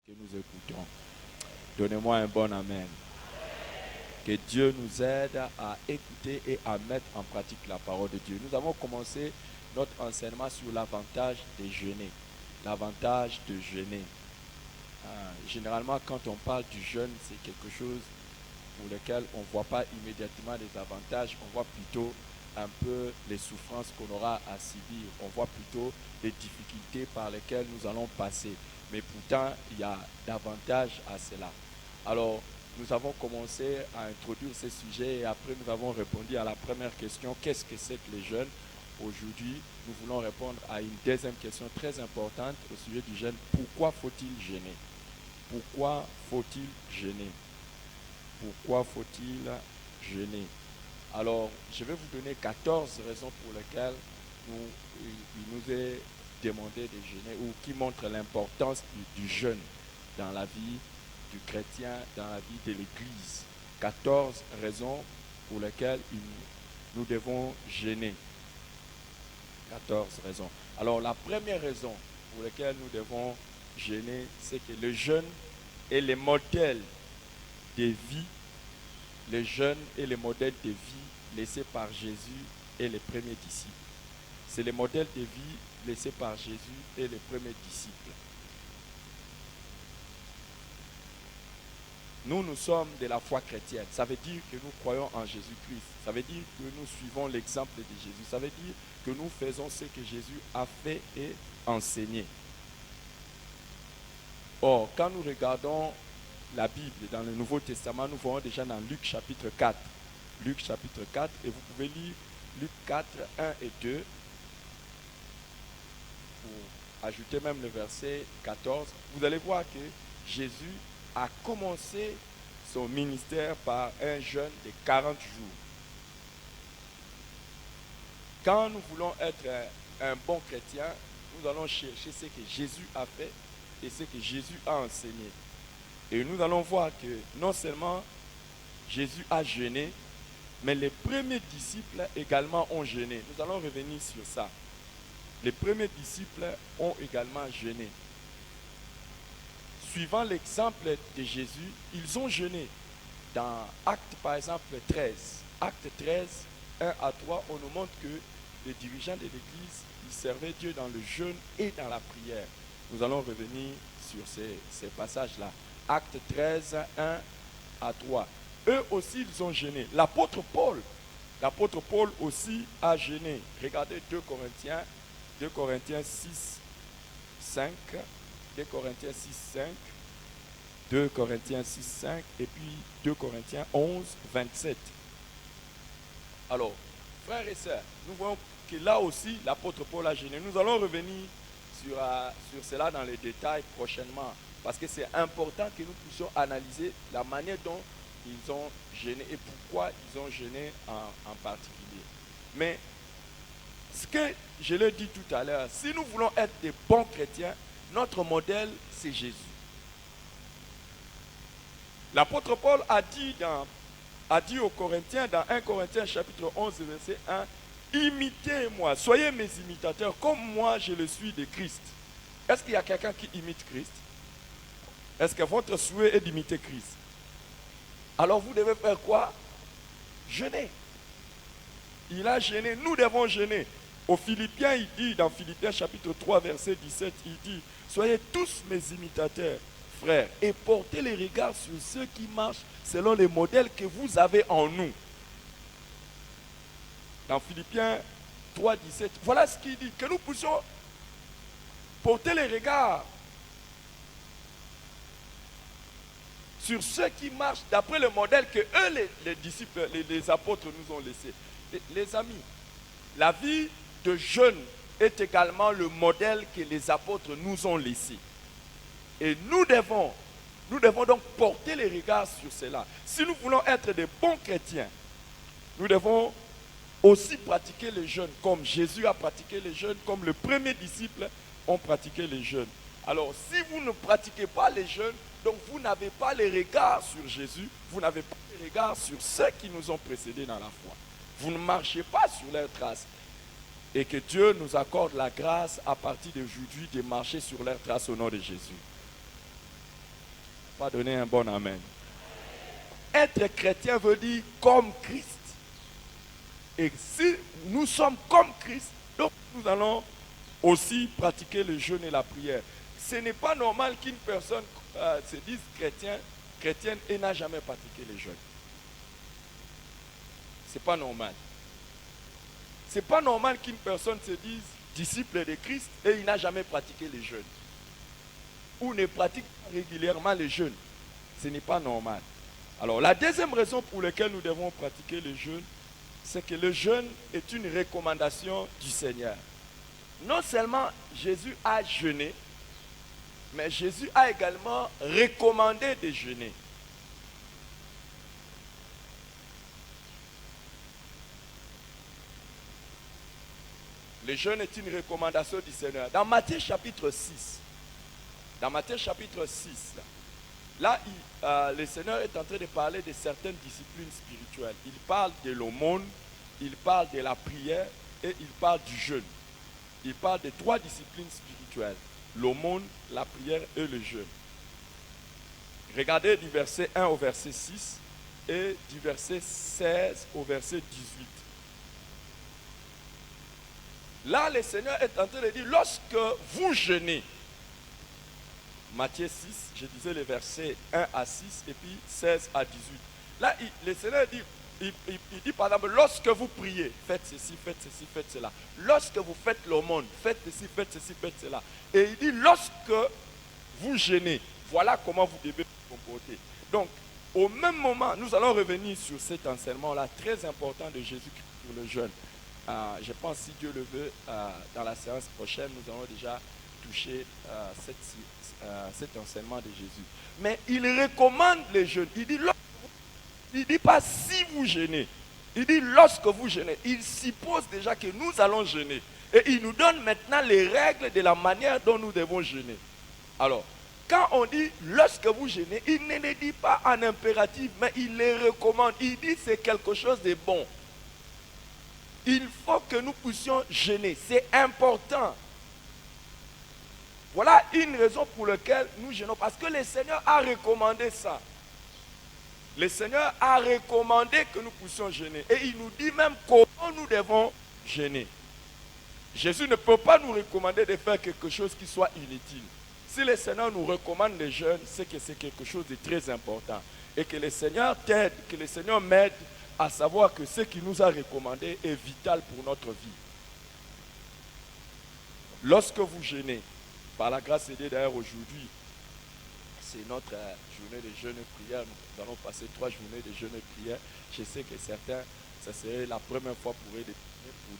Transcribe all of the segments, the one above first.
que nous écoutons. Donnez-moi un bon amen. Que Dieu nous aide à écouter et à mettre en pratique la parole de Dieu. Nous avons commencé notre enseignement sur l'avantage de jeûner. L'avantage de jeûner. Généralement, quand on parle du jeûne, c'est quelque chose pour lequel on ne voit pas immédiatement les avantages, on voit plutôt un peu les souffrances qu'on aura à subir, on voit plutôt les difficultés par lesquelles nous allons passer. Mais pourtant, il y a davantage à cela. Alors, nous avons commencé à introduire ces sujets et après nous avons répondu à la première question, qu'est-ce que c'est que les jeûnes? Aujourd'hui, nous voulons répondre à une deuxième question très importante au sujet du jeûne. Pourquoi faut-il jeûner? Pourquoi faut-il jeûner? Pourquoi faut-il jeûner? Alors, je vais vous donner 14 raisons pour lesquelles il nous est demandé de jeûner ou qui montrent l'importance du jeûne dans la vie du chrétien, dans la vie de l'Église. 14 raisons pour lesquelles nous devons jeûner. 14 raisons. Alors, la première raison pour laquelle nous devons jeûner, c'est que le jeûne est le modèle de vie, le jeûne est le modèle de vie laissé par Jésus et les premiers disciples. C'est le modèle de vie laissé par Jésus et les premiers disciples. Nous sommes de la foi chrétienne. Ça veut dire que nous croyons en Jésus-Christ. Ça veut dire que nous suivons l'exemple de Jésus. Ça veut dire que nous faisons ce que Jésus a fait et enseigné. Or, quand nous regardons la Bible dans le Nouveau Testament, nous voyons déjà dans Luc chapitre 4. Luc chapitre 4, et vous pouvez lire Luc 4, 1 et 2. Pour ajouter même le verset 14, vous allez voir que Jésus a commencé son ministère par un jeûne de 40 jours. Quand nous voulons être un bon chrétien, nous allons chercher ce que Jésus a fait et ce que Jésus a enseigné. Et nous allons voir que non seulement Jésus a jeûné, mais les premiers disciples également ont jeûné. Nous allons revenir sur ça. Les premiers disciples ont également jeûné. Suivant l'exemple de Jésus, ils ont jeûné. Dans Actes, par exemple, 13. Actes 13, 1 à 3, on nous montre que les dirigeants de l'Église, ils servaient Dieu dans le jeûne et dans la prière. Nous allons revenir sur ces passages-là. Actes 13, 1 à 3. Eux aussi, ils ont jeûné. L'apôtre Paul aussi a jeûné. Regardez 2 Corinthiens 6, 5. 2 Corinthiens 6, 5. 2 Corinthiens 6, 5. Et puis 2 Corinthiens 11, 27. Alors, frères et sœurs, nous voyons que là aussi, l'apôtre Paul a jeûné. Nous allons revenir sur cela dans les détails prochainement. Parce que c'est important que nous puissions analyser la manière dont ils ont jeûné et pourquoi ils ont jeûné en particulier. Mais ce que je l'ai dit tout à l'heure, si nous voulons être des bons chrétiens, notre modèle, c'est Jésus. L'apôtre Paul a dit aux Corinthiens, dans 1 Corinthiens chapitre 11, verset 1, « Imitez-moi, soyez mes imitateurs, comme moi je le suis de Christ. » Est-ce qu'il y a quelqu'un qui imite Christ? Est-ce que votre souhait est d'imiter Christ? Alors vous devez faire quoi? Jeûner. Il a jeûné, nous devons jeûner. Aux Philippiens, il dit, dans Philippiens chapitre 3, verset 17, il dit, « Soyez tous mes imitateurs, frères, et portez les regards sur ceux qui marchent selon les modèles que vous avez en nous. » Dans Philippiens 3, 17, voilà ce qu'il dit, que nous puissions porter les regards sur ceux qui marchent d'après le modèle que eux, les disciples, les apôtres nous ont laissé. Les amis, la vie de jeûne est également le modèle que les apôtres nous ont laissé. Et nous devons donc porter les regards sur cela. Si nous voulons être des bons chrétiens, nous devons aussi pratiquer le jeûne comme Jésus a pratiqué le jeûne, comme le premier disciple ont pratiqué le jeûne. Alors, si vous ne pratiquez pas les jeûnes, donc vous n'avez pas les regards sur Jésus, vous n'avez pas les regards sur ceux qui nous ont précédés dans la foi. Vous ne marchez pas sur leurs traces. Et que Dieu nous accorde la grâce à partir d'aujourd'hui de marcher sur leurs traces au nom de Jésus. pas donné un bon amen. Être chrétien veut dire comme Christ. Et si nous sommes comme Christ, donc nous allons aussi pratiquer le jeûne et la prière. Ce n'est pas normal qu'une personne se dise chrétienne et n'a jamais pratiqué le jeûne. Ce n'est pas normal. Ce n'est pas normal qu'une personne se dise disciple de Christ et il n'a jamais pratiqué le jeûne. Ou ne pratique pas régulièrement le jeûne. Ce n'est pas normal. Alors la deuxième raison pour laquelle nous devons pratiquer le jeûne, c'est que le jeûne est une recommandation du Seigneur. Non seulement Jésus a jeûné, mais Jésus a également recommandé de jeûner. Le jeûne est une recommandation du Seigneur. Dans Matthieu chapitre 6, là, le Seigneur est en train de parler de certaines disciplines spirituelles. Il parle de l'aumône, il parle de la prière et il parle du jeûne. Il parle de 3 disciplines spirituelles. L'aumône, la prière et le jeûne. Regardez du verset 1 au verset 6 et du verset 16 au verset 18. Là, le Seigneur est en train de dire, lorsque vous jeûnez, Matthieu 6, je disais les versets 1 à 6 et puis 16 à 18. Là, le Seigneur dit, il dit par exemple, lorsque vous priez, faites ceci, faites ceci, faites cela. Lorsque vous faites l'aumône, faites ceci, faites ceci, faites cela. Et il dit, lorsque vous jeûnez, voilà comment vous devez vous comporter. Donc, au même moment, nous allons revenir sur cet enseignement-là, très important de Jésus-Christ pour le jeûne. Je pense, si Dieu le veut, dans la séance prochaine, nous allons déjà toucher cet enseignement de Jésus. Mais il recommande les jeûnes. Il ne dit pas si vous jeûnez. Il dit lorsque vous jeûnez. Il suppose déjà que nous allons jeûner. Et il nous donne maintenant les règles de la manière dont nous devons jeûner. Alors, quand on dit lorsque vous jeûnez, il ne le dit pas en impératif, mais il les recommande. Il dit c'est quelque chose de bon. Il faut que nous puissions jeûner. C'est important. Voilà une raison pour laquelle nous jeûnons. Parce que le Seigneur a recommandé ça. Le Seigneur a recommandé que nous puissions jeûner. Et il nous dit même comment nous devons jeûner. Jésus ne peut pas nous recommander de faire quelque chose qui soit inutile. Si le Seigneur nous recommande le jeûne, c'est que c'est quelque chose de très important. Et que le Seigneur t'aide, que le Seigneur m'aide à savoir que ce qu'il nous a recommandé est vital pour notre vie. Lorsque vous jeûnez, par la grâce de Dieu d'ailleurs aujourd'hui, c'est notre journée de jeûne et prière. Nous allons passer 3 journées de jeûne et prière. Je sais que certains, ça serait la première fois pour eux de prier.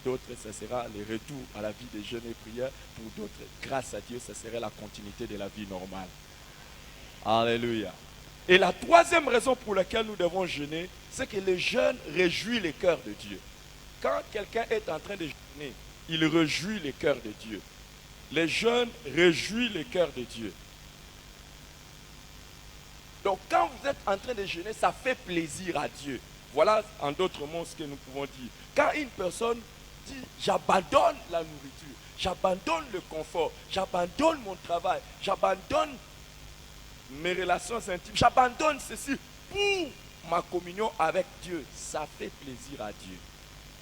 Pour d'autres, ça sera le retour à la vie de jeûne et prière. Pour d'autres, grâce à Dieu, ça serait la continuité de la vie normale. Alléluia. Et la 3e raison pour laquelle nous devons jeûner, c'est que le jeûne réjouit le cœur de Dieu. Quand quelqu'un est en train de jeûner, il réjouit le cœur de Dieu. Le jeûne réjouit le cœur de Dieu. Donc quand vous êtes en train de jeûner, ça fait plaisir à Dieu. Voilà en d'autres mots ce que nous pouvons dire. Quand une personne dit j'abandonne la nourriture, j'abandonne le confort, j'abandonne mon travail, j'abandonne mes relations intimes, j'abandonne ceci pour ma communion avec Dieu, ça fait plaisir à Dieu.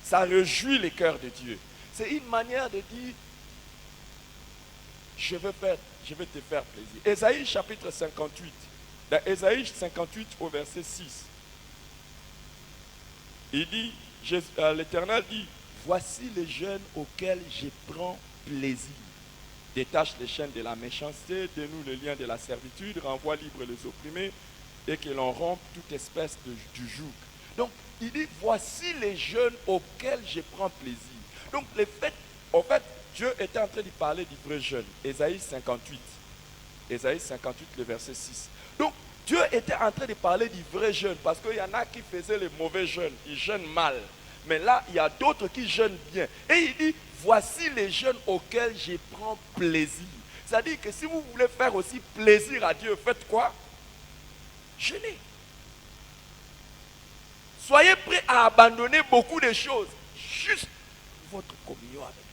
Ça réjouit le cœur de Dieu. C'est une manière de dire je vais te faire plaisir. Ésaïe chapitre 58. Dans Ésaïe 58 au verset 6, il dit, l'Éternel dit, voici les jeunes auxquels je prends plaisir. Détache les chaînes de la méchanceté, dénoue les liens de la servitude, renvoie libre les opprimés et que l'on rompe toute espèce du joug. Donc, il dit, voici les jeunes auxquels je prends plaisir. Donc, en fait, Dieu était en train de parler du vrai jeûne. Ésaïe 58. Ésaïe 58, le verset 6. Donc, Dieu était en train de parler du vrai jeûne parce qu'il y en a qui faisaient les mauvais jeûnes, ils jeûnent mal. Mais là, il y a d'autres qui jeûnent bien. Et il dit, voici les jeûnes auxquels je prends plaisir. C'est-à-dire que si vous voulez faire aussi plaisir à Dieu, faites quoi? Jeûnez. Soyez prêts à abandonner beaucoup de choses, juste votre communion avec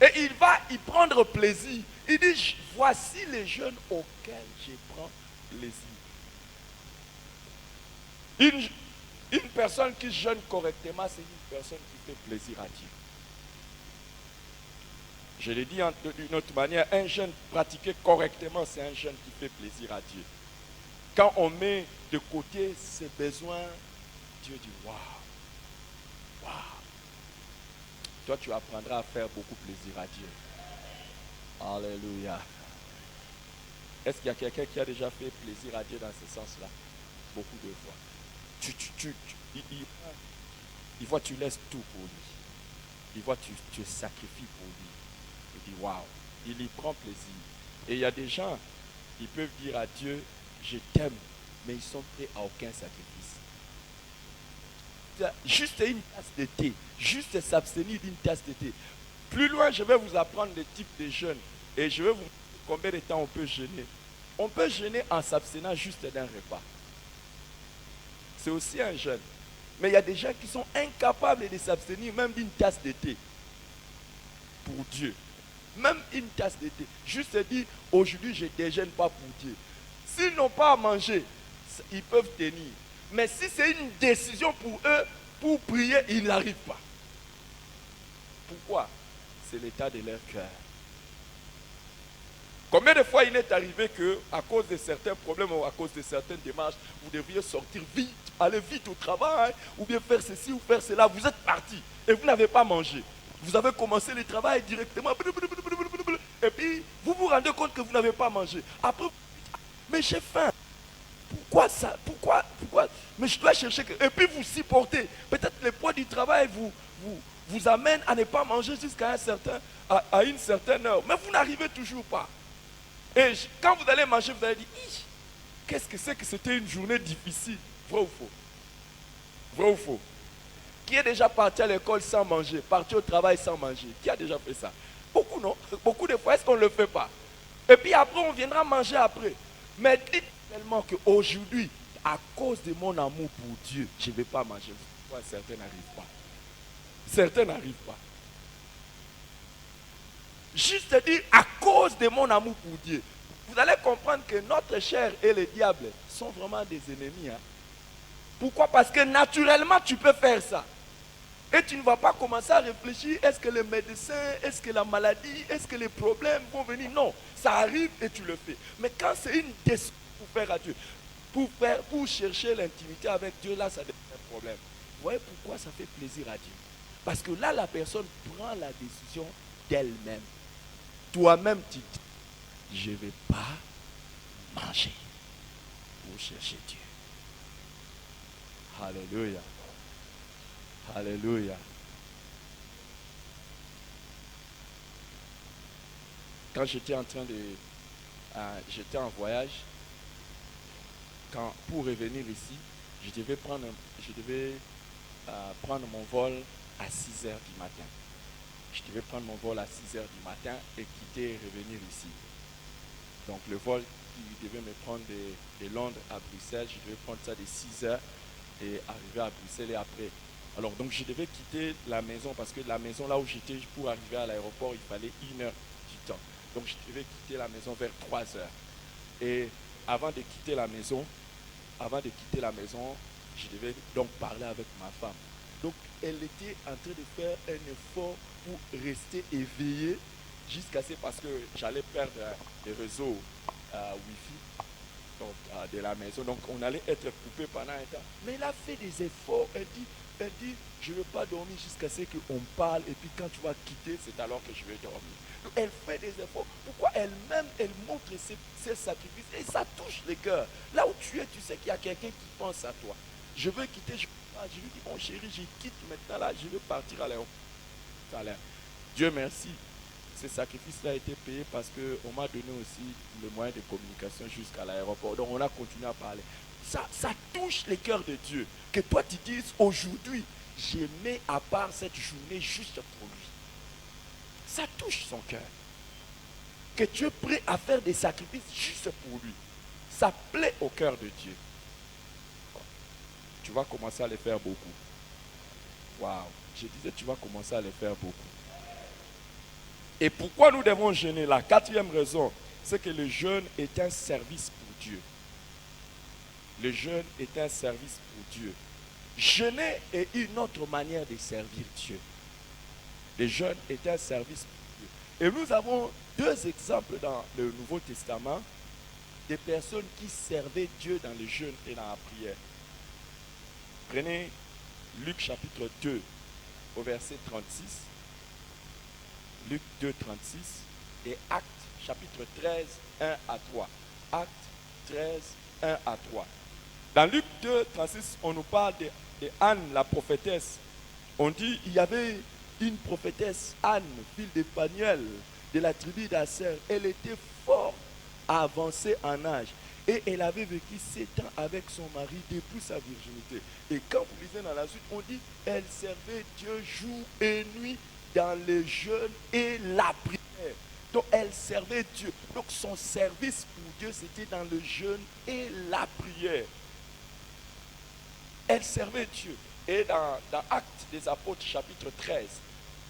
Dieu. Et il va y prendre plaisir. Il dit, voici les jeûnes auxquels je prends plaisir. Une personne qui jeûne correctement, c'est une personne qui fait plaisir à Dieu. Je l'ai dit d'une autre manière, un jeûne pratiqué correctement, c'est un jeûne qui fait plaisir à Dieu. Quand on met de côté ses besoins, Dieu dit, waouh, waouh. Toi, tu apprendras à faire beaucoup plaisir à Dieu. Alléluia. Est-ce qu'il y a quelqu'un qui a déjà fait plaisir à Dieu dans ce sens-là? Beaucoup de fois. Il voit tu laisses tout pour lui. Il voit tu sacrifies pour lui. Il dit waouh. Il y prend plaisir. Et il y a des gens, ils peuvent dire à Dieu, je t'aime, mais ils sont prêts à aucun sacrifice. Juste une tasse de thé, juste s'abstenir d'une tasse de thé. Plus loin, je vais vous apprendre le type de jeûne. Et je vais vous montrer combien de temps on peut jeûner. On peut jeûner en s'abstenant juste d'un repas. C'est aussi un jeûne. Mais il y a des gens qui sont incapables de s'abstenir même d'une tasse de thé. Pour Dieu. Même une tasse de thé. Juste dire, aujourd'hui je ne déjeune pas pour Dieu. S'ils n'ont pas à manger, ils peuvent tenir. Mais si c'est une décision pour eux, pour prier, ils n'arrivent pas. Pourquoi? C'est l'état de leur cœur. Combien de fois il est arrivé que, à cause de certains problèmes ou à cause de certaines démarches, vous devriez sortir vite, aller vite au travail, ou bien faire ceci ou faire cela, vous êtes parti et vous n'avez pas mangé. Vous avez commencé le travail directement, et puis vous vous rendez compte que vous n'avez pas mangé. Après, mais j'ai faim. Pourquoi ça? Pourquoi? Mais je dois chercher. Et puis vous supportez. Peut-être le poids du travail vous amène à ne pas manger jusqu'à à une certaine heure. Mais vous n'arrivez toujours pas. Et quand vous allez manger, vous allez dire, qu'est-ce que c'est que c'était une journée difficile? Vrai ou faux? Vrai ou faux? Qui est déjà parti à l'école sans manger, parti au travail sans manger? Qui a déjà fait ça? Beaucoup, non? Beaucoup de fois, est-ce qu'on ne le fait pas? Et puis après, on viendra manger après. Mais dites tellement qu'aujourd'hui, à cause de mon amour pour Dieu, je ne vais pas manger. Pourquoi certains n'arrivent pas? Certains n'arrivent pas. Juste dire, à cause de mon amour pour Dieu. Vous allez comprendre que notre chair et le diable sont vraiment des ennemis. Hein? Pourquoi? Parce que naturellement, tu peux faire ça. Et tu ne vas pas commencer à réfléchir, est-ce que les médecins, est-ce que la maladie, est-ce que les problèmes vont venir? Non, ça arrive et tu le fais. Mais quand c'est une décision pour faire à Dieu, pour chercher l'intimité avec Dieu, là, ça devient un problème. Vous voyez pourquoi ça fait plaisir à Dieu? Parce que là, la personne prend la décision d'elle-même. Toi-même, tu dis, je ne vais pas manger pour chercher Dieu. Alléluia. Alléluia. Quand j'étais en train j'étais en voyage, pour revenir ici, je devais prendre mon vol à 6 heures du matin. Je devais prendre mon vol à 6 heures du matin et quitter et revenir ici. Donc le vol qui devait me prendre de Londres à Bruxelles, je devais prendre ça de 6 heures et arriver à Bruxelles et après. Alors donc je devais quitter la maison parce que la maison là où j'étais, pour arriver à l'aéroport, il fallait 1 heure du temps. Donc je devais quitter la maison vers 3 heures. Et avant de quitter la maison, je devais donc parler avec ma femme. Donc elle était en train de faire un effort pour rester éveillée jusqu'à ce parce que j'allais perdre les réseaux Wi-Fi de la maison. Donc on allait être coupé pendant un temps. Mais elle a fait des efforts. Elle dit, je ne veux pas dormir jusqu'à ce qu'on parle et puis quand tu vas quitter, c'est alors que je vais dormir. Donc, elle fait des efforts. Pourquoi elle-même, elle montre ses sacrifices et ça touche le cœur. Là où tu es, tu sais qu'il y a quelqu'un qui pense à toi. Je veux quitter, je lui dis, mon chéri, je quitte maintenant là, je veux partir à l'aéroport. Dieu merci. Ce sacrifice-là a été payé parce qu'on m'a donné aussi le moyen de communication jusqu'à l'aéroport. Donc on a continué à parler. Ça touche le cœur de Dieu. Que toi tu dises aujourd'hui, je mets à part cette journée juste pour lui. Ça touche son cœur. Que tu es prêt à faire des sacrifices juste pour lui. Ça plaît au cœur de Dieu. Tu vas commencer à les faire beaucoup. Waouh. Je disais, tu vas commencer à les faire beaucoup. Et pourquoi nous devons jeûner? La quatrième raison, c'est que le jeûne est un service pour Dieu. Le jeûne est un service pour Dieu. Jeûner est une autre manière de servir Dieu. Le jeûne est un service pour Dieu. Et nous avons deux exemples dans le Nouveau Testament des personnes qui servaient Dieu dans le jeûne et dans la prière. Prenez Luc chapitre 2 au verset 36. Luc 2, 36 et Actes chapitre 13, 1 à 3. Actes 13, 1 à 3. Dans Luc 2, 36, on nous parle de Anne, la prophétesse. On dit qu'il y avait une prophétesse, Anne, fille de Phanuel, de la tribu d'Aser. Elle était fort avancée en âge. Et elle avait vécu 7 ans avec son mari depuis sa virginité. Et quand vous lisez dans la suite, on dit qu'elle servait Dieu jour et nuit dans le jeûne et la prière. Donc elle servait Dieu. Donc son service pour Dieu, c'était dans le jeûne et la prière. Elle servait Dieu. Et dans Actes des Apôtres, chapitre 13,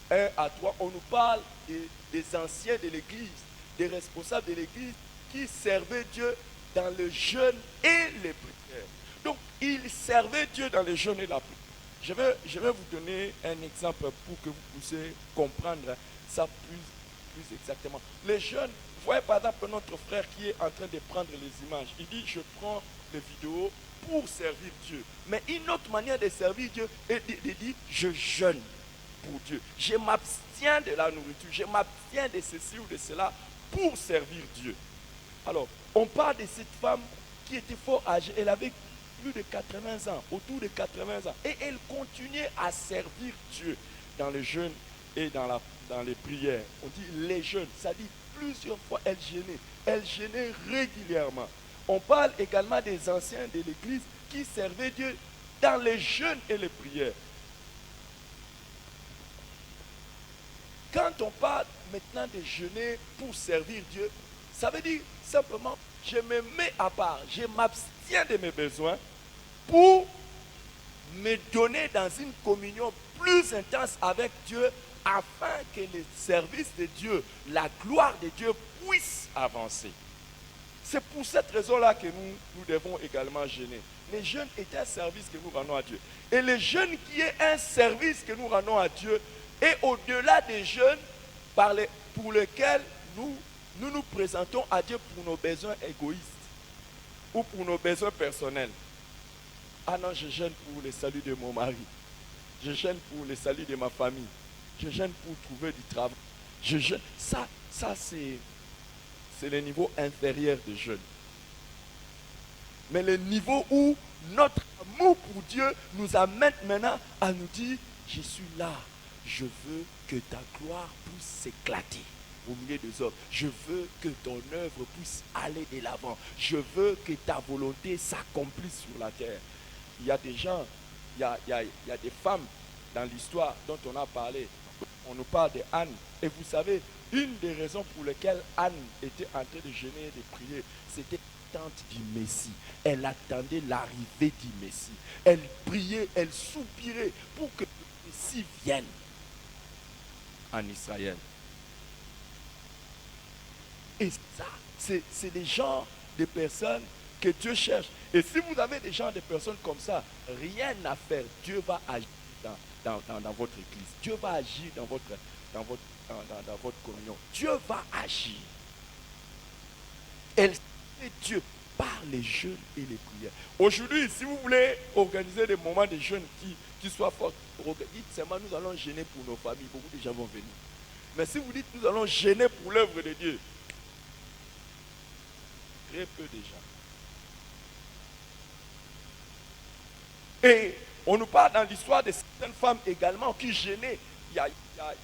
1 à 3, on nous parle des anciens de l'Église, des responsables de l'Église qui servaient Dieu dans le jeûne et les prières. Donc, ils servaient Dieu dans le jeûne et la prière. Je vais vous donner un exemple pour que vous puissiez comprendre ça plus exactement. Les jeunes, vous voyez par exemple notre frère qui est en train de prendre les images. Il dit, je prends les vidéos pour servir Dieu. Mais une autre manière de servir Dieu est de dire, je jeûne pour Dieu. Je m'abstiens de la nourriture. Je m'abstiens de ceci ou de cela pour servir Dieu. Alors, on parle de cette femme qui était fort âgée. Elle avait plus de 80 ans, autour de 80 ans. Et elle continuait à servir Dieu dans le jeûne et dans les prières. On dit les jeûnes, ça dit plusieurs fois elle jeûnait. Elle jeûnait régulièrement. On parle également des anciens de l'Église qui servaient Dieu dans les jeûnes et les prières. Quand on parle maintenant de jeûner pour servir Dieu, ça veut dire simplement, je me mets à part, je m'abstiens de mes besoins pour me donner dans une communion plus intense avec Dieu afin que le service de Dieu, la gloire de Dieu puisse avancer. C'est pour cette raison-là que nous devons également jeûner. Le jeûne est un service que nous rendons à Dieu. Et le jeûne qui est un service que nous rendons à Dieu est au-delà des jeûnes pour lesquels nous présentons à Dieu pour nos besoins égoïstes ou pour nos besoins personnels. Ah non, je jeûne pour le salut de mon mari. Je jeûne pour le salut de ma famille. Je jeûne pour trouver du travail. Je jeûne. Ça c'est le niveau inférieur de jeûne. Mais le niveau où notre amour pour Dieu nous amène maintenant à nous dire, je suis là, je veux que ta gloire puisse s'éclater au milieu des hommes. Je veux que ton œuvre puisse aller de l'avant. Je veux que ta volonté s'accomplisse sur la terre. Il y a des gens, il y a des femmes dans l'histoire dont on a parlé. On nous parle de Anne. Et vous savez, une des raisons pour lesquelles Anne était en train de jeûner et de prier, c'était l'attente du Messie. Elle attendait l'arrivée du Messie. Elle priait, elle soupirait pour que le Messie vienne en Israël. Et ça, c'est des genres de personnes que Dieu cherche. Et si vous avez des gens de personnes comme ça, rien à faire. Dieu va agir dans votre église. Dieu va agir dans votre communion. Dieu va agir. Elle sait Dieu par les jeûnes et les prières. Aujourd'hui, si vous voulez organiser des moments de jeûne qui soient forts, dites seulement nous allons jeûner pour nos familles. Beaucoup de gens vont venir. Mais si vous dites nous allons jeûner pour l'œuvre de Dieu, très peu de gens. Et on nous parle dans l'histoire de certaines femmes également qui jeûnaient. Il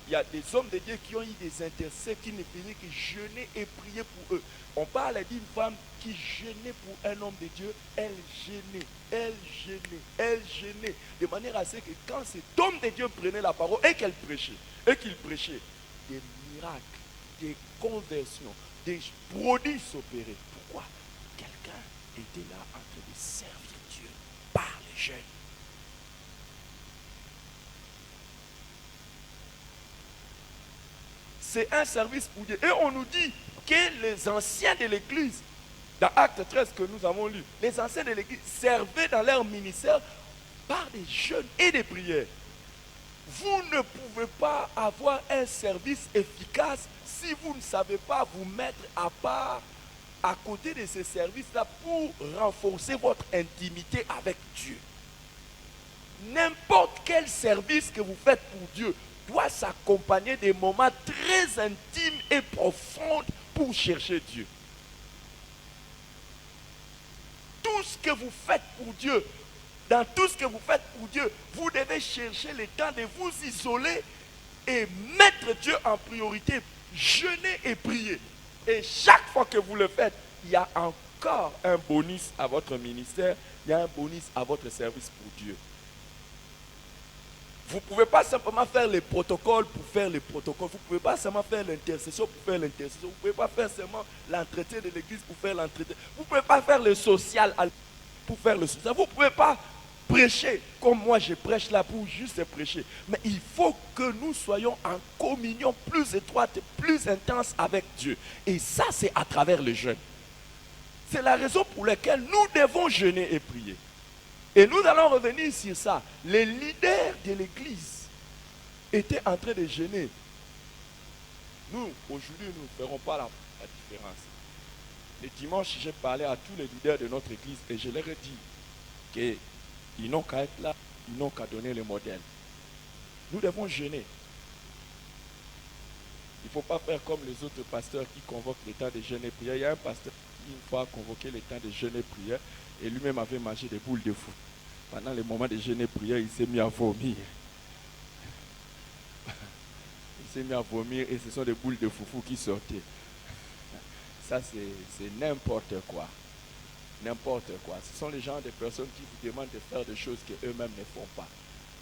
y a des hommes de Dieu qui ont eu des intercesseurs qui ne faisaient que jeûner et prier pour eux. On parle d'une femme qui jeûnait pour un homme de Dieu. Elle jeûnait. De manière à ce que quand cet homme de Dieu prenait la parole et qu'il prêchait, des miracles, des conversions, des prodiges s'opéraient. Pourquoi? Quelqu'un était là en train de servir Dieu par les jeûnes. c'est un service pour Dieu. Et on nous dit que les anciens de l'église, dans Acte 13 que nous avons lu, les anciens de l'église servaient dans leur ministère par des jeûnes et des prières. Vous ne pouvez pas avoir un service efficace si vous ne savez pas vous mettre à part à côté de ces services-là pour renforcer votre intimité avec Dieu. N'importe quel service que vous faites pour Dieu doit s'accompagner des moments très intimes et profonds pour chercher Dieu. Tout ce que vous faites pour Dieu, dans tout ce que vous faites pour Dieu, vous devez chercher le temps de vous isoler et mettre Dieu en priorité, jeûner et prier. Et chaque fois que vous le faites, il y a encore un bonus à votre ministère, il y a un bonus à votre service pour Dieu. Vous ne pouvez pas simplement faire les protocoles pour faire les protocoles. Vous ne pouvez pas seulement faire l'intercession pour faire l'intercession. Vous ne pouvez pas faire seulement l'entretien de l'église pour faire l'entretien. Vous ne pouvez pas faire le social pour faire le social. Vous ne pouvez pas prêcher comme moi je prêche là pour juste prêcher. Mais il faut que nous soyons en communion plus étroite, plus intense avec Dieu. Et ça, c'est à travers le jeûne. C'est la raison pour laquelle nous devons jeûner et prier. Et nous allons revenir sur ça. Les leaders de l'église étaient en train de jeûner. Nous, aujourd'hui, nous ne ferons pas la différence. Le dimanche, j'ai parlé à tous les leaders de notre église et je leur ai dit qu'ils n'ont qu'à être là, ils n'ont qu'à donner le modèle. Nous devons jeûner. Il ne faut pas faire comme les autres pasteurs qui convoquent les temps de jeûne et prière. Il y a un pasteur qui une fois a convoqué les temps de jeûne et prière et lui-même avait mangé des boules de foot. Pendant les moments de jeûne et prière, il s'est mis à vomir. Il s'est mis à vomir et ce sont des boules de foufou qui sortaient. Ça, c'est n'importe quoi. N'importe quoi. Ce sont les gens des personnes qui vous demandent de faire des choses qu'eux-mêmes ne font pas.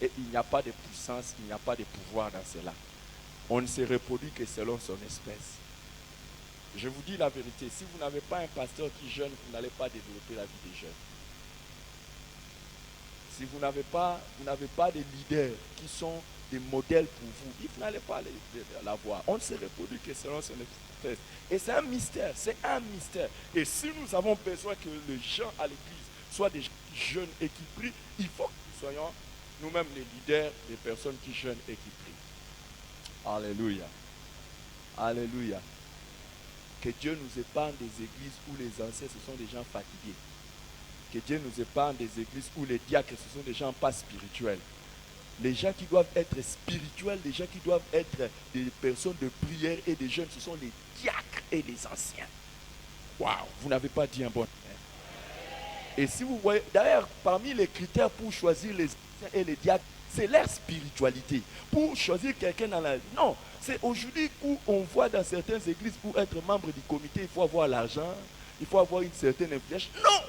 Et il n'y a pas de puissance, il n'y a pas de pouvoir dans cela. On ne se reproduit que selon son espèce. Je vous dis la vérité, si vous n'avez pas un pasteur qui jeûne, vous n'allez pas développer la vie des jeunes. Si vous n'avez pas des leaders qui sont des modèles pour vous, vous n'allez pas l'avoir. On ne se reproduit que selon son espèce. Et c'est un mystère, c'est un mystère. Et si nous avons besoin que les gens à l'église soient des gens qui jeûnent et qui prient, il faut que nous soyons nous-mêmes les leaders des personnes qui jeûnent et qui prient. Alléluia. Alléluia. Que Dieu nous épargne des églises où les anciens, ce sont des gens fatigués. Que Dieu nous épargne des églises où les diacres, ce sont des gens pas spirituels. Les gens qui doivent être spirituels, les gens qui doivent être des personnes de prière et des jeunes, ce sont les diacres et les anciens. Waouh, vous n'avez pas dit un bon. Et si vous voyez, d'ailleurs, parmi les critères pour choisir les anciens et les diacres, c'est leur spiritualité. Pour choisir quelqu'un dans la... Non, c'est aujourd'hui où on voit dans certaines églises, pour être membre du comité, il faut avoir l'argent, il faut avoir une certaine influence. Non!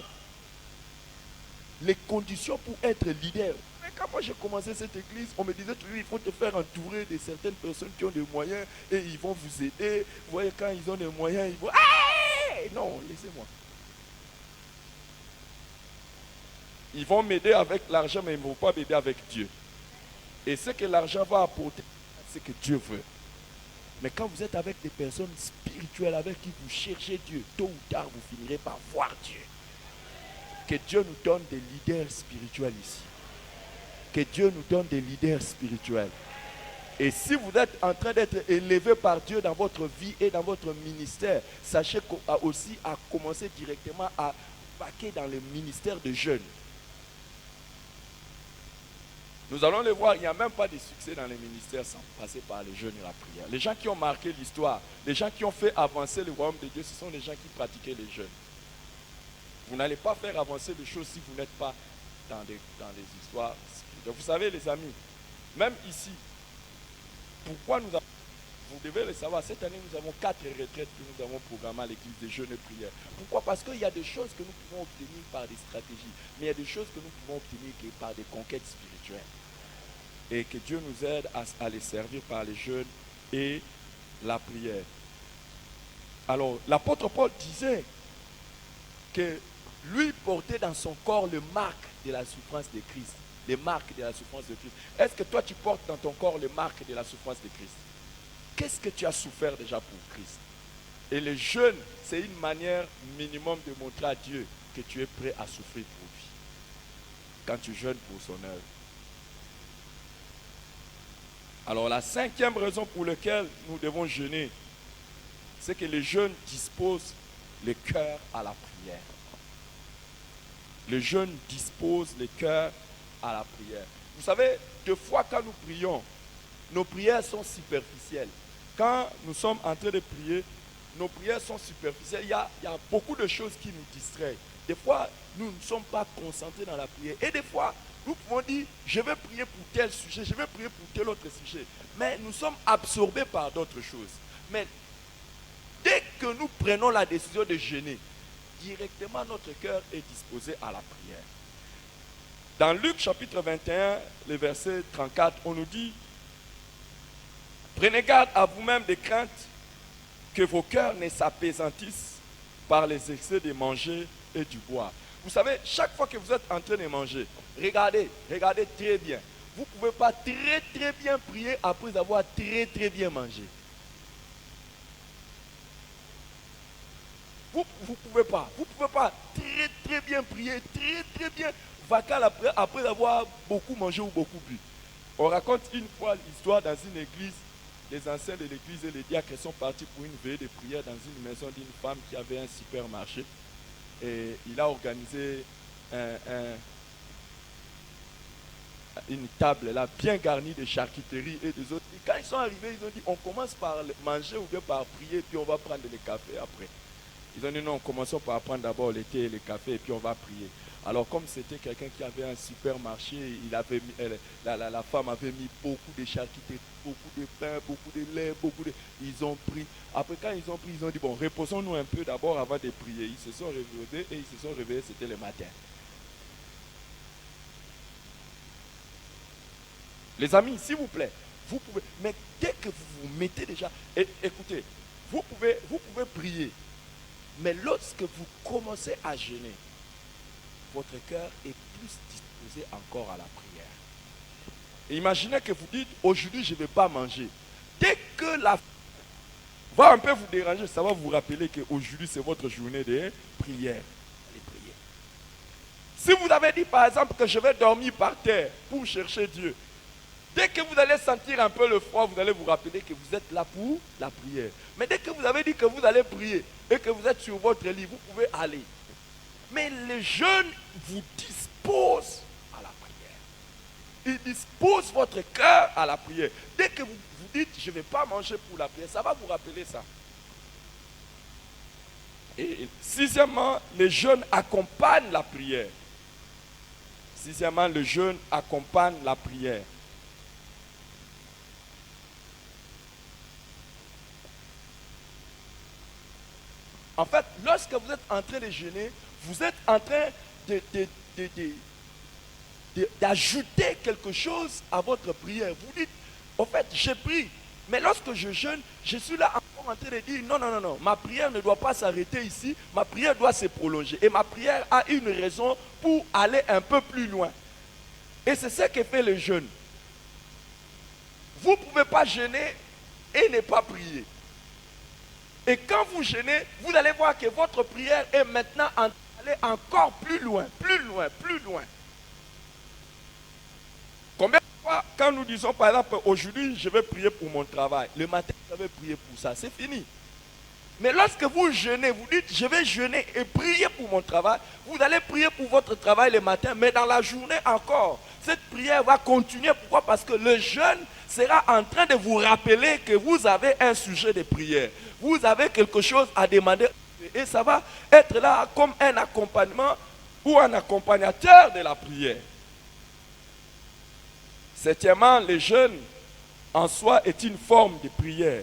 Les conditions pour être leader. Mais quand moi j'ai commencé cette église, on me disait toujours il faut te faire entourer de certaines personnes qui ont des moyens et ils vont vous aider. Vous voyez, quand ils ont des moyens, ils vont... Hey! Non, laissez-moi. Ils vont m'aider avec l'argent, mais ils ne vont pas m'aider avec Dieu. Et ce que l'argent va apporter, c'est que Dieu veut. Mais quand vous êtes avec des personnes spirituelles avec qui vous cherchez Dieu, tôt ou tard, vous finirez par voir Dieu. Que Dieu nous donne des leaders spirituels ici. Que Dieu nous donne des leaders spirituels. Et si vous êtes en train d'être élevé par Dieu dans votre vie et dans votre ministère, sachez aussi à commencer directement à vaquer dans le ministère de jeunes. Nous allons le voir, il n'y a même pas de succès dans les ministères sans passer par les jeûnes et la prière. Les gens qui ont marqué l'histoire, les gens qui ont fait avancer le royaume de Dieu, ce sont les gens qui pratiquaient les jeûnes. Vous n'allez pas faire avancer les choses si vous n'êtes pas dans des histoires spirituelles. Vous savez les amis, même ici, pourquoi nous avons... Vous devez le savoir, cette année nous avons 4 retraites que nous avons programmées à l'église de jeûne et prière. Pourquoi? Parce qu'il y a des choses que nous pouvons obtenir par des stratégies, mais il y a des choses que nous pouvons obtenir par des conquêtes spirituelles. Et que Dieu nous aide à les servir par les jeûnes et la prière. Alors, l'apôtre Paul disait que lui portait dans son corps le marque de la souffrance de Christ. Les marques de la souffrance de Christ. Est-ce que toi tu portes dans ton corps les marques de la souffrance de Christ? qu'est-ce que tu as souffert déjà pour Christ? Et le jeûne, c'est une manière minimum de montrer à Dieu que tu es prêt à souffrir pour lui. Quand tu jeûnes pour son œuvre. Alors la cinquième raison pour laquelle nous devons jeûner, c'est que le jeûne dispose le cœur à la prière. Le jeûne dispose le cœur à la prière. Vous savez, des fois quand nous prions, nos prières sont superficielles. Quand nous sommes en train de prier, nos prières sont superficielles. Il y a beaucoup de choses qui nous distraient. Des fois, nous ne sommes pas concentrés dans la prière. Et des fois, nous pouvons dire, je vais prier pour tel sujet, je vais prier pour tel autre sujet. Mais nous sommes absorbés par d'autres choses. Mais dès que nous prenons la décision de jeûner, directement notre cœur est disposé à la prière. Dans Luc chapitre 21, le verset 34, on nous dit, prenez garde à vous-même des craintes, que vos cœurs ne s'apaisantissent par les excès de manger et du boire. Vous savez, chaque fois que vous êtes en train de manger, regardez très bien. Vous ne pouvez pas très bien prier après avoir très bien mangé. Vous ne pouvez pas très bien prier, très bien vacal après avoir beaucoup mangé ou beaucoup bu. On raconte une fois l'histoire dans une église, les anciens de l'église et les diacres sont partis pour une veillée de prière dans une maison d'une femme qui avait un supermarché. Et il a organisé une table là bien garnie de charcuterie et des autres. Et quand ils sont arrivés, ils ont dit on commence par manger ou bien par prier, puis on va prendre le café après. Ils ont dit non, commençons par prendre d'abord le thé et le café et puis on va prier. Alors comme c'était quelqu'un qui avait un supermarché, la femme avait mis beaucoup de charcuterie, beaucoup de pain, beaucoup de lait, ils ont pris. Après quand ils ont pris, ils ont dit bon, reposons-nous un peu d'abord avant de prier. Ils se sont réveillés et ils se sont réveillés, c'était le matin. Les amis, s'il vous plaît, vous pouvez, mais dès que vous vous mettez déjà, écoutez, vous pouvez prier, mais lorsque vous commencez à jeûner, votre cœur est plus disposé encore à la prière. Et imaginez que vous dites, aujourd'hui je ne vais pas manger. Dès que la va un peu vous déranger, ça va vous rappeler qu'aujourd'hui c'est votre journée de prière. Allez prier. Si vous avez dit par exemple que je vais dormir par terre pour chercher Dieu, dès que vous allez sentir un peu le froid, vous allez vous rappeler que vous êtes là pour la prière. Mais dès que vous avez dit que vous allez prier et que vous êtes sur votre lit, vous pouvez aller. Mais le jeûne vous dispose à la prière. Il dispose votre cœur à la prière. Dès que vous vous dites, je ne vais pas manger pour la prière, ça va vous rappeler ça. Et sixièmement, le jeûne accompagne la prière. Sixièmement, le jeûne accompagne la prière. En fait, lorsque vous êtes en train de jeûner, vous êtes en train d'ajouter quelque chose à votre prière. Vous dites, en fait, j'ai pris, mais lorsque je jeûne, je suis là encore en train de dire, non, ma prière ne doit pas s'arrêter ici, ma prière doit se prolonger. Et ma prière a une raison pour aller un peu plus loin. Et c'est ce que fait le jeûne. Vous ne pouvez pas jeûner et ne pas prier. Et quand vous jeûnez, vous allez voir que votre prière est maintenant en aller encore plus loin. Combien de fois, quand nous disons par exemple, aujourd'hui je vais prier pour mon travail, le matin je vais prier pour ça, c'est fini. Mais lorsque vous jeûnez, vous dites je vais jeûner et prier pour mon travail, vous allez prier pour votre travail le matin, mais dans la journée encore, cette prière va continuer. Pourquoi? Parce que le jeûne sera en train de vous rappeler que vous avez un sujet de prière. Vous avez quelque chose à demander et ça va être là comme un accompagnement ou un accompagnateur de la prière. Septièmement, le jeûne en soi est une forme de prière.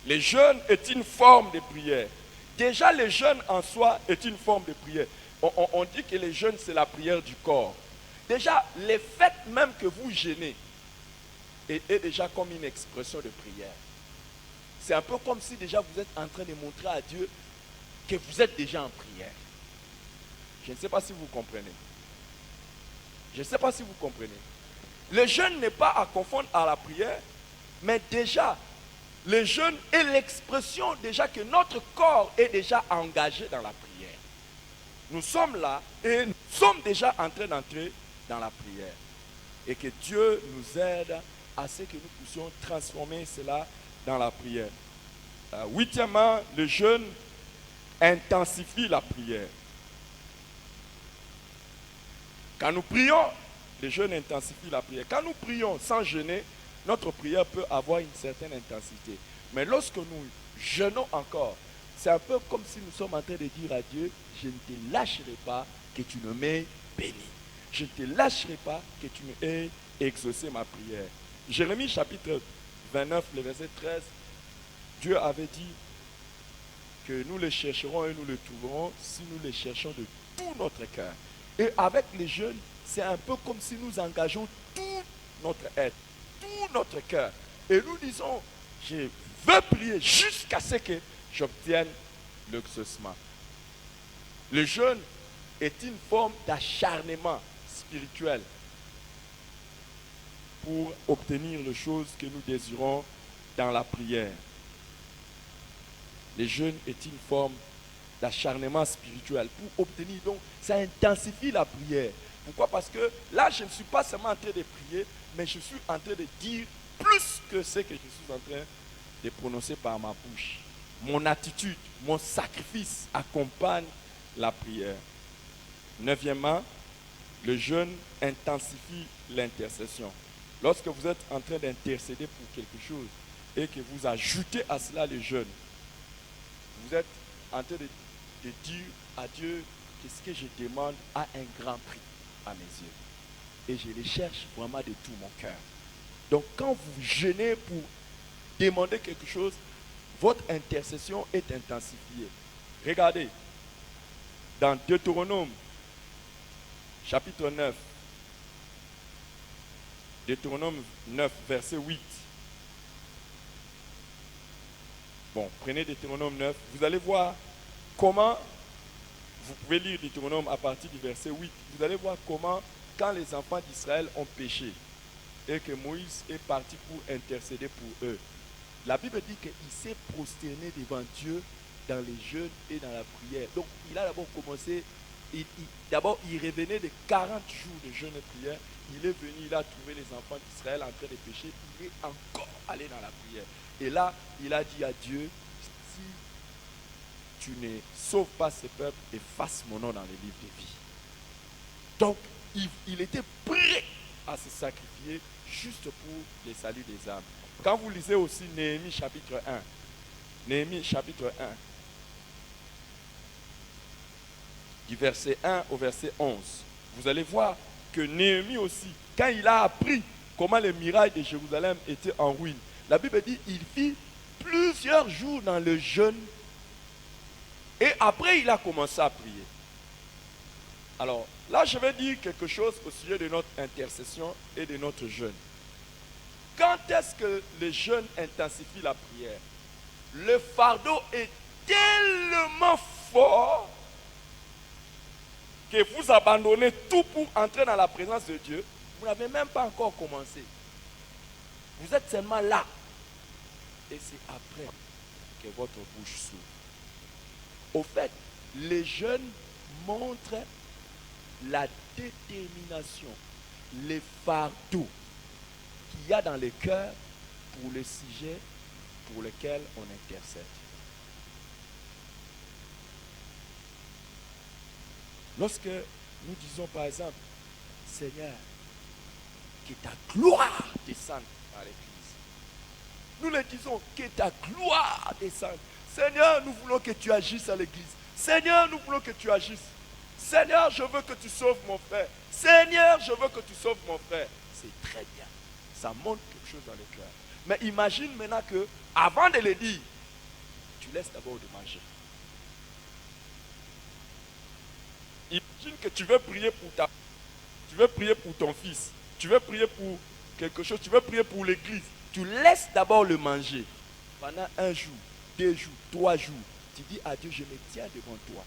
Le jeûne est une forme de prière. Déjà, le jeûne en soi est une forme de prière. On dit que le jeûne, c'est la prière du corps. Déjà, le fait même que vous jeûnez est déjà comme une expression de prière. C'est un peu comme si déjà vous êtes en train de montrer à Dieu que vous êtes déjà en prière. Je ne sais pas si vous comprenez. Le jeûne n'est pas à confondre à la prière, Mais déjà, le jeûne est l'expression déjà que notre corps est déjà engagé dans la prière. Nous sommes là et nous sommes déjà en train d'entrer dans la prière. Et que Dieu nous aide à ce que nous puissions transformer cela dans la prière. Huitièmement, le jeûne intensifie la prière. Quand nous prions, le jeûne intensifie la prière. Quand nous prions sans jeûner, notre prière peut avoir une certaine intensité. Mais lorsque nous jeûnons encore, c'est un peu comme si nous sommes en train de dire à Dieu, je ne te lâcherai pas que tu ne m'aies béni. Je ne te lâcherai pas que tu m'aies exaucé ma prière. Jérémie chapitre 29, le verset 13, Dieu avait dit que nous les chercherons et nous les trouverons si nous les cherchons de tout notre cœur. Et avec les jeûnes, c'est un peu comme si nous engageons tout notre être, tout notre cœur. Et nous disons, je veux prier jusqu'à ce que j'obtienne l'exaucement. Le jeûne est une forme d'acharnement spirituel pour obtenir les choses que nous désirons dans la prière. Le jeûne est une forme d'acharnement spirituel pour obtenir, donc ça intensifie la prière. Pourquoi? Parce que là, je ne suis pas seulement en train de prier, mais je suis en train de dire plus que ce que je suis en train de prononcer par ma bouche. Mon attitude, mon sacrifice accompagne la prière. Neuvièmement, le jeûne intensifie l'intercession. Lorsque vous êtes en train d'intercéder pour quelque chose et que vous ajoutez à cela le jeûne, vous êtes en train de dire à Dieu que ce que je demande a un grand prix à mes yeux. Et je le cherche vraiment de tout mon cœur. Donc quand vous jeûnez pour demander quelque chose, votre intercession est intensifiée. Regardez, dans Deutéronome, chapitre 9, Deutéronome 9, verset 8. Bon, prenez Deutéronome 9, vous allez voir comment, vous pouvez lire Deutéronome à partir du verset 8, vous allez voir comment, quand les enfants d'Israël ont péché et que Moïse est parti pour intercéder pour eux, la Bible dit qu'il s'est prosterné devant Dieu dans les jeûnes et dans la prière. Donc, il a d'abord commencé, d'abord, il revenait de 40 jours de jeûne et prière. Il est venu, il a trouvé les enfants d'Israël en train de pécher. Il est encore allé dans la prière. Et là, il a dit à Dieu, si tu ne sauves pas ce peuple, efface mon nom dans les livres de vie. Donc, il était prêt à se sacrifier juste pour le salut des âmes. Quand vous lisez aussi Néhémie chapitre 1, Néhémie chapitre 1, du verset 1 au verset 11, vous allez voir que Néhémie aussi, quand il a appris comment les murailles de Jérusalem étaient en ruine, la Bible dit qu'il fit plusieurs jours dans le jeûne et après il a commencé à prier. Alors là, je vais dire quelque chose au sujet de notre intercession et de notre jeûne. Quand est-ce que le jeûne intensifie la prière? Le fardeau est tellement fort que vous abandonnez tout pour entrer dans la présence de Dieu. Vous n'avez même pas encore commencé. Vous êtes seulement là. Et c'est après que votre bouche s'ouvre. Au fait, les jeûnes montrent la détermination, les fardeaux qu'il y a dans le cœur pour le sujet pour lequel on intercède. Lorsque nous disons par exemple, Seigneur, que ta gloire descende à l'église. Nous le disons, que ta gloire descende. Seigneur, nous voulons que tu agisses à l'église. Seigneur, nous voulons que tu agisses. Seigneur, je veux que tu sauves mon frère. Seigneur, je veux que tu sauves mon frère. C'est très bien. Ça montre quelque chose dans le cœur. Mais imagine maintenant que, avant de le dire, tu laisses d'abord de manger. Imagine que tu veux prier pour ton fils, tu veux prier pour quelque chose, tu veux prier pour l'église. Tu laisses d'abord le manger. Pendant 1 jour, 2 jours, 3 jours, tu dis à Dieu, je me tiens devant toi.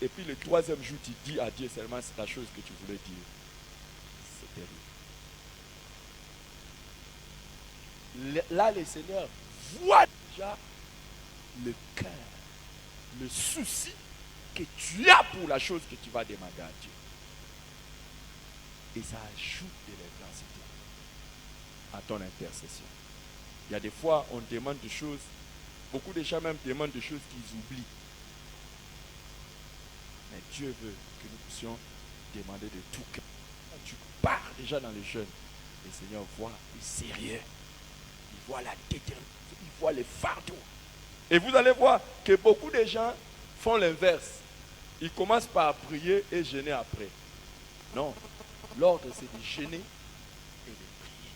Et puis le 3e jour, tu dis à Dieu seulement c'est la chose que tu voulais dire. C'est terrible. là, le Seigneur voit déjà le cœur, le souci que tu as pour la chose que tu vas demander à Dieu. Et ça ajoute de l'intensité à ton intercession. Il y a des fois, on demande des choses, beaucoup de gens même demandent des choses qu'ils oublient. Mais Dieu veut que nous puissions demander de tout cœur. Quand tu pars déjà dans les jeûnes, le Seigneur voit le sérieux. Il voit la détermination, il voit les fardeaux. Et vous allez voir que beaucoup de gens font l'inverse. Ils commencent par prier et jeûner après. Non, l'ordre c'est de jeûner et de prier.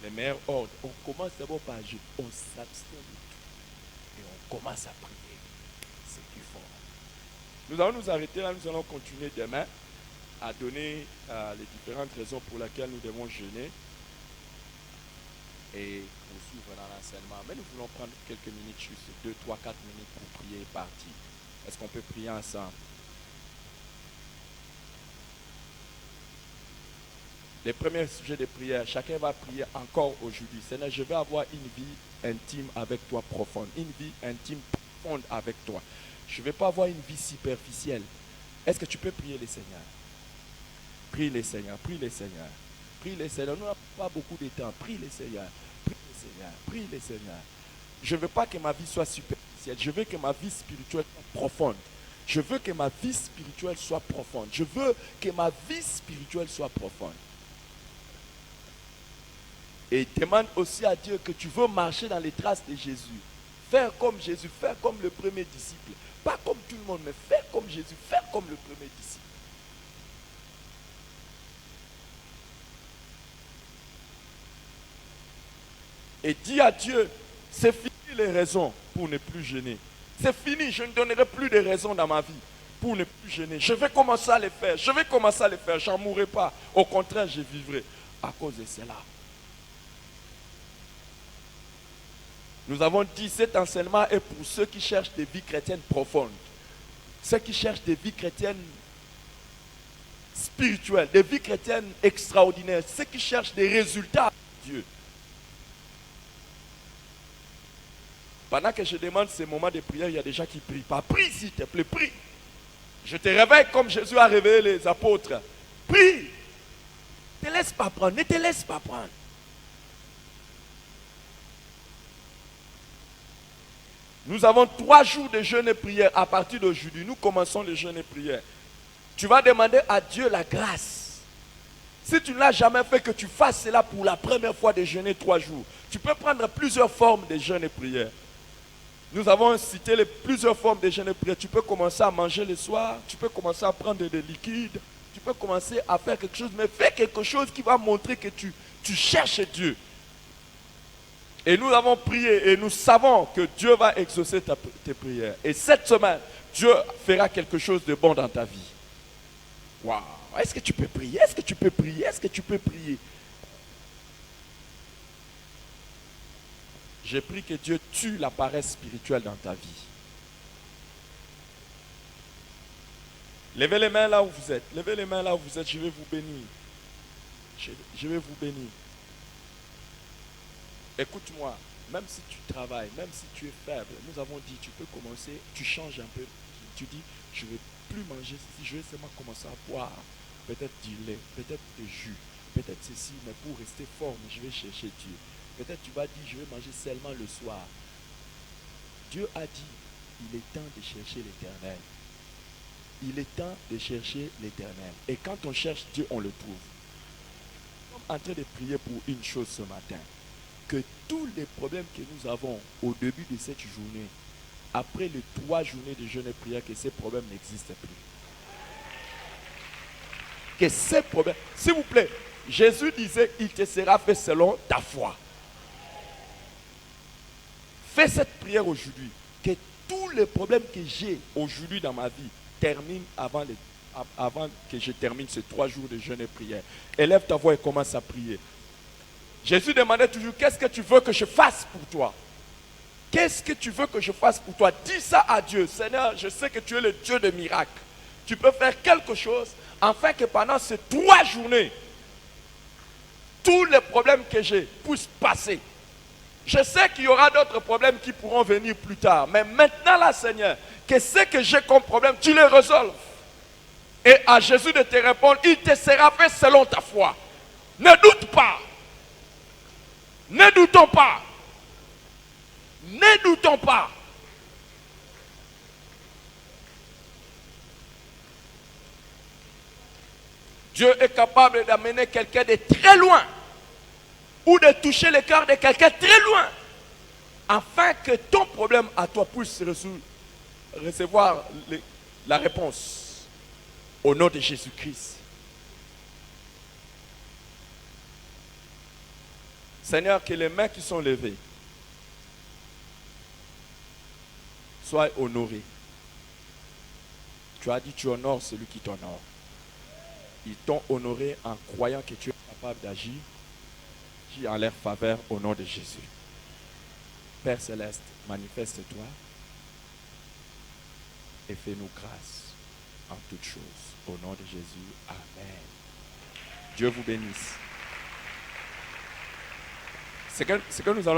Le meilleur ordre, on commence d'abord par jeûner, on s'abstient de tout et on commence à prier. C'est plus fort. Nous allons nous arrêter là, nous allons continuer demain à donner les différentes raisons pour lesquelles nous devons jeûner et poursuivre dans l'enseignement. Mais nous voulons prendre quelques minutes, juste 2, 3, 4 minutes pour prier et partir. Est-ce qu'on peut prier ensemble? Les premiers sujets de prière, chacun va prier encore aujourd'hui. Seigneur, je vais avoir une vie intime avec toi profonde, une vie intime profonde avec toi. Je ne vais pas avoir une vie superficielle. Est-ce que tu peux prier le Seigneur? Prie le Seigneur, prie le Seigneur. Prie le Seigneur. Nous n'avons pas beaucoup de temps. Prie le Seigneur, prie le Seigneur, prie le Seigneur. Je ne veux pas que ma vie soit superficielle. Je veux que ma vie spirituelle soit profonde. Je veux que ma vie spirituelle soit profonde. Je veux que ma vie spirituelle soit profonde. Et demande aussi à Dieu que tu veux marcher dans les traces de Jésus. Faire comme Jésus, faire comme le premier disciple. Pas comme tout le monde, mais faire comme Jésus, faire comme le premier disciple. Et dis à Dieu, c'est fini les raisons pour ne plus jeûner. C'est fini, je ne donnerai plus de raisons dans ma vie pour ne plus jeûner. Je vais commencer à les faire, je vais commencer à les faire, je n'en mourrai pas. Au contraire, je vivrai à cause de cela. Nous avons dit cet enseignement est pour ceux qui cherchent des vies chrétiennes profondes. Ceux qui cherchent des vies chrétiennes spirituelles, des vies chrétiennes extraordinaires. Ceux qui cherchent des résultats de Dieu. Pendant que je demande ces moments de prière, il y a des gens qui ne prient pas. Prie s'il te plaît, prie. Je te réveille comme Jésus a réveillé les apôtres. Prie. Ne te laisse pas prendre, ne te laisse pas prendre. Nous avons 3 jours de jeûne et prière. À partir d'aujourd'hui, nous commençons le jeûne et prière. Tu vas demander à Dieu la grâce. Si tu ne l'as jamais fait, que tu fasses cela pour la première fois de jeûner 3 jours. Tu peux prendre plusieurs formes de jeûne et prière. Nous avons cité plusieurs formes de jeûne et prière. Tu peux commencer à manger le soir. Tu peux commencer à prendre des liquides. Tu peux commencer à faire quelque chose. Mais fais quelque chose qui va montrer que tu cherches Dieu. Et nous avons prié et nous savons que Dieu va exaucer tes prières. Et cette semaine, Dieu fera quelque chose de bon dans ta vie. Waouh! Est-ce que tu peux prier? Est-ce que tu peux prier? Est-ce que tu peux prier? J'ai prié que Dieu tue la paresse spirituelle dans ta vie. Levez les mains là où vous êtes. Levez les mains là où vous êtes. Je vais vous bénir. Je vais vous bénir. Écoute-moi, même si tu travailles, même si tu es faible, nous avons dit, tu peux commencer, tu changes un peu. Tu dis, je ne vais plus manger ceci, je vais seulement commencer à boire peut-être du lait, peut-être du jus, peut-être ceci, mais pour rester fort, je vais chercher Dieu. Peut-être tu vas dire, je vais manger seulement le soir. Dieu a dit, il est temps de chercher l'Éternel. Il est temps de chercher l'Éternel. Et quand on cherche Dieu, on le trouve. Nous sommes en train de prier pour une chose ce matin. Que tous les problèmes que nous avons au début de cette journée, après les 3 journées de jeûne et prière, que ces problèmes n'existent plus. Que ces problèmes, s'il vous plaît, Jésus disait, il te sera fait selon ta foi. Fais cette prière aujourd'hui. Que tous les problèmes que j'ai aujourd'hui dans ma vie terminent avant que je termine ces 3 jours de jeûne et prière. Élève ta voix et commence à prier. Jésus demandait toujours, qu'est-ce que tu veux que je fasse pour toi? Qu'est-ce que tu veux que je fasse pour toi? Dis ça à Dieu. Seigneur, je sais que tu es le Dieu de miracles. Tu peux faire quelque chose afin que pendant ces 3 journées, tous les problèmes que j'ai puissent passer. Je sais qu'il y aura d'autres problèmes qui pourront venir plus tard. Mais maintenant, là, Seigneur, que ce que j'ai comme problème, tu les résolves. Et à Jésus de te répondre, il te sera fait selon ta foi. Ne doute pas. Ne doutons pas. Ne doutons pas. Dieu est capable d'amener quelqu'un de très loin ou de toucher le cœur de quelqu'un très loin afin que ton problème à toi puisse recevoir la réponse au nom de Jésus-Christ. Seigneur, que les mains qui sont levées soient honorées. Tu as dit tu honores celui qui t'honore. Ils t'ont honoré en croyant que tu es capable d'agir en leur faveur au nom de Jésus. Père Céleste, manifeste-toi et fais-nous grâce en toutes choses. Au nom de Jésus, Amen. Dieu vous bénisse. Ce que nous allons